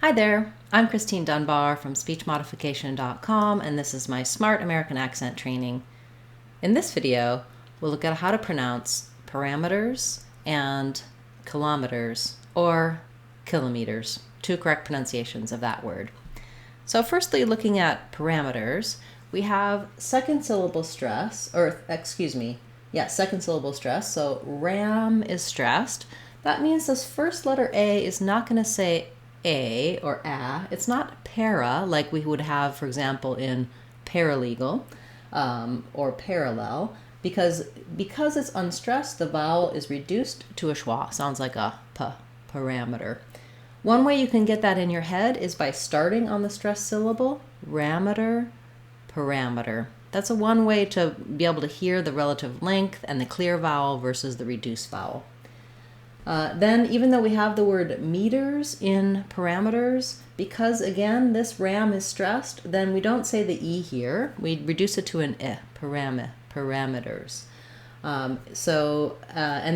Hi there, I'm Christine Dunbar from SpeechModification.com, and this is my Smart American Accent training. In this video, we'll look at how to pronounce parameters and kilometers, or kilometers, two correct pronunciations of that word. So firstly, looking at parameters, we have second syllable stress, second syllable stress, so ram is stressed. That means this first letter A is not going to say a or a. It's not para like we would have, for example, in paralegal or parallel, because it's unstressed, the vowel is reduced to a schwa. Sounds like a p, parameter. One way you can get that in your head is by starting on the stressed syllable, rameter, parameter. That's one way to be able to hear the relative length and the clear vowel versus the reduced vowel. Then, even though we have the word meters in parameters, because again this ram is stressed, then we don't say the E here. We reduce it to an I, parameters. And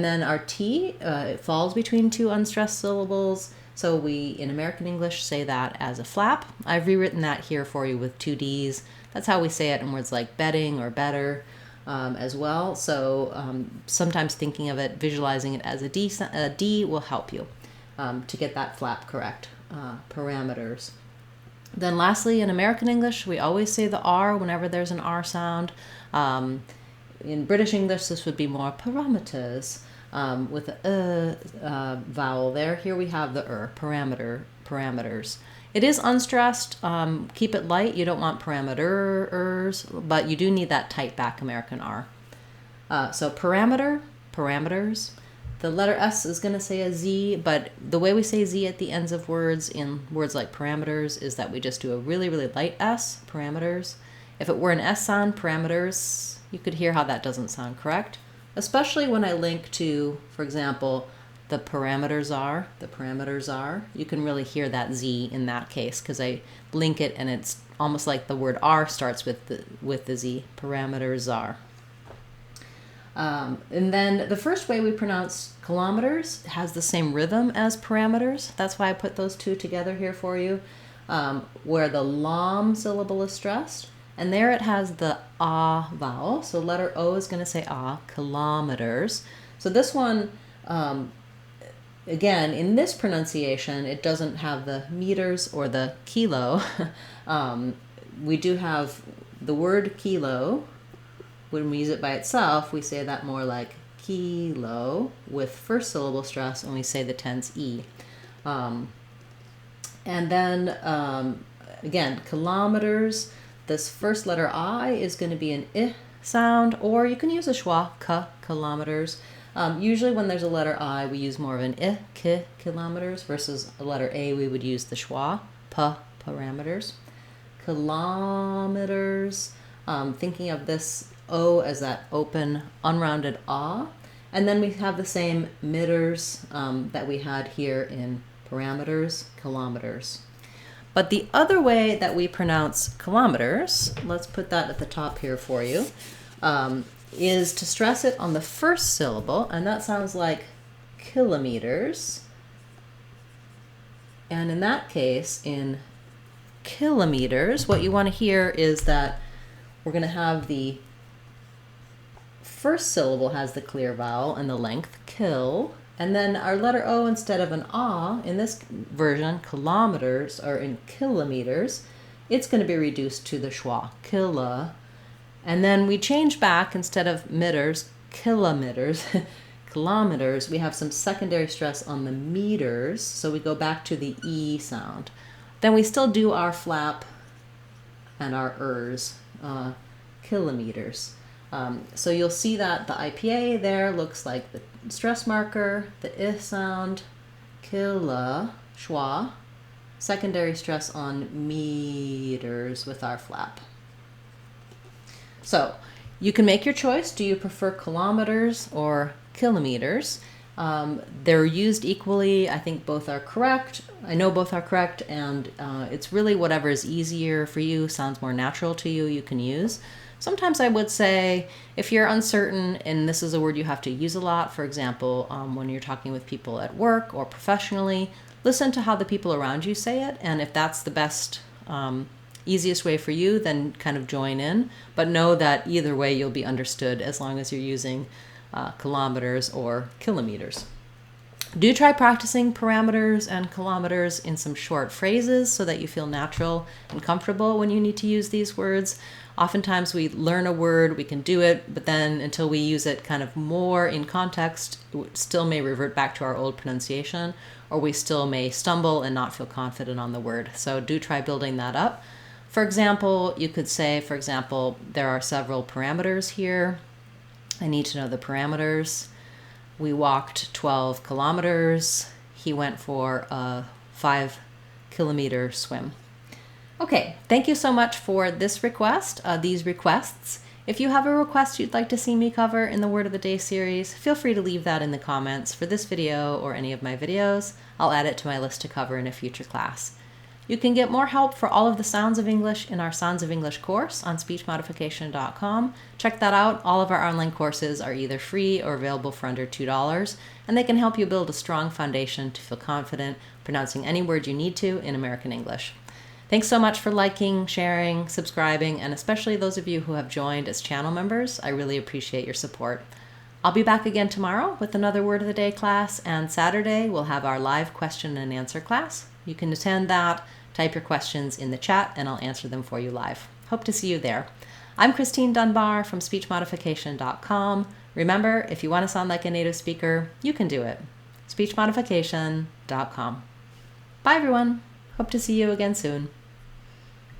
then our T, it falls between two unstressed syllables. So we, in American English, say that as a flap. I've rewritten that here for you with two Ds. That's how we say it in words like betting or better. As well. So sometimes thinking of it, visualizing it as a D will help you to get that flap correct. Parameters. Then lastly, in American English, we always say the R whenever there's an R sound. In British English, this would be more parameters with a vowel there. Here we have the parameters. It is unstressed. Keep it light. You don't want parameters, but you do need that tight back American R. So parameters. The letter S is going to say a Z, but the way we say Z at the ends of words in words like parameters is that we just do a really, really light S, parameters. If it were an S sound, parameters, you could hear how that doesn't sound correct, especially when I link to, for example, the parameters are, you can really hear that Z in that case because I link it and it's almost like the word R starts with the Z, parameters are. And then the first way we pronounce kilometers has the same rhythm as parameters. That's why I put those two together here for you, where the lam syllable is stressed. And there it has the ah vowel. So letter O is going to say ah, kilometers. So this one, again, in this pronunciation, it doesn't have the meters or the kilo. We do have the word kilo. When we use it by itself, we say that more like kilo with first syllable stress, and we say the tense E. And then, again, kilometers, this first letter I is going to be an I sound, or you can use a schwa, ka, kilometers. Usually when there's a letter I, we use more of an I, ki, kilometers, versus a letter A, we would use the schwa, pa, parameters. Kilometers, thinking of this O as that open, unrounded ah. And then we have the same meters that we had here in parameters, kilometers. But the other way that we pronounce kilometers, let's put that at the top here for you, is to stress it on the first syllable, and that sounds like kilometers. And in that case, in kilometers, what you want to hear is that we're going to have the first syllable has the clear vowel and the length, kil, and then our letter O, instead of an ah, in this version, kilometers, or in kilometers, it's going to be reduced to the schwa, killa. And then we change back, instead of meters, kilometers, kilometers, we have some secondary stress on the meters, so we go back to the E sound. Then we still do our flap and our ers, kilometers. So you'll see that the IPA there looks like the stress marker, the I sound, killa, schwa, secondary stress on meters with our flap. So you can make your choice. Do you prefer kilometers or kilometers? They're used equally. I think both are correct. I know both are correct, and it's really whatever is easier for you, sounds more natural to you, you can use. Sometimes I would say if you're uncertain and this is a word you have to use a lot, for example, when you're talking with people at work or professionally, listen to how the people around you say it, and if that's the best, easiest way for you, then kind of join in. But know that either way you'll be understood as long as you're using kilometers or kilometers. Do try practicing parameters and kilometers in some short phrases so that you feel natural and comfortable when you need to use these words. Oftentimes we learn a word, we can do it, but then until we use it kind of more in context, it still may revert back to our old pronunciation, or we still may stumble and not feel confident on the word. So do try building that up. For example, you could say, for example, there are several parameters here. I need to know the parameters. We walked 12 kilometers. He went for a 5-kilometer swim. Okay, thank you so much for this request, these requests. If you have a request you'd like to see me cover in the Word of the Day series, feel free to leave that in the comments for this video or any of my videos. I'll add it to my list to cover in a future class. You can get more help for all of the sounds of English in our Sounds of English course on speechmodification.com. Check that out. All of our online courses are either free or available for under $2, and they can help you build a strong foundation to feel confident pronouncing any word you need to in American English. Thanks so much for liking, sharing, subscribing, and especially those of you who have joined as channel members. I really appreciate your support. I'll be back again tomorrow with another Word of the Day class, and Saturday we'll have our live question and answer class. You can attend that, type your questions in the chat, and I'll answer them for you live. Hope to see you there. I'm Christine Dunbar from speechmodification.com. Remember, if you want to sound like a native speaker, you can do it. speechmodification.com. Bye everyone. Hope to see you again soon.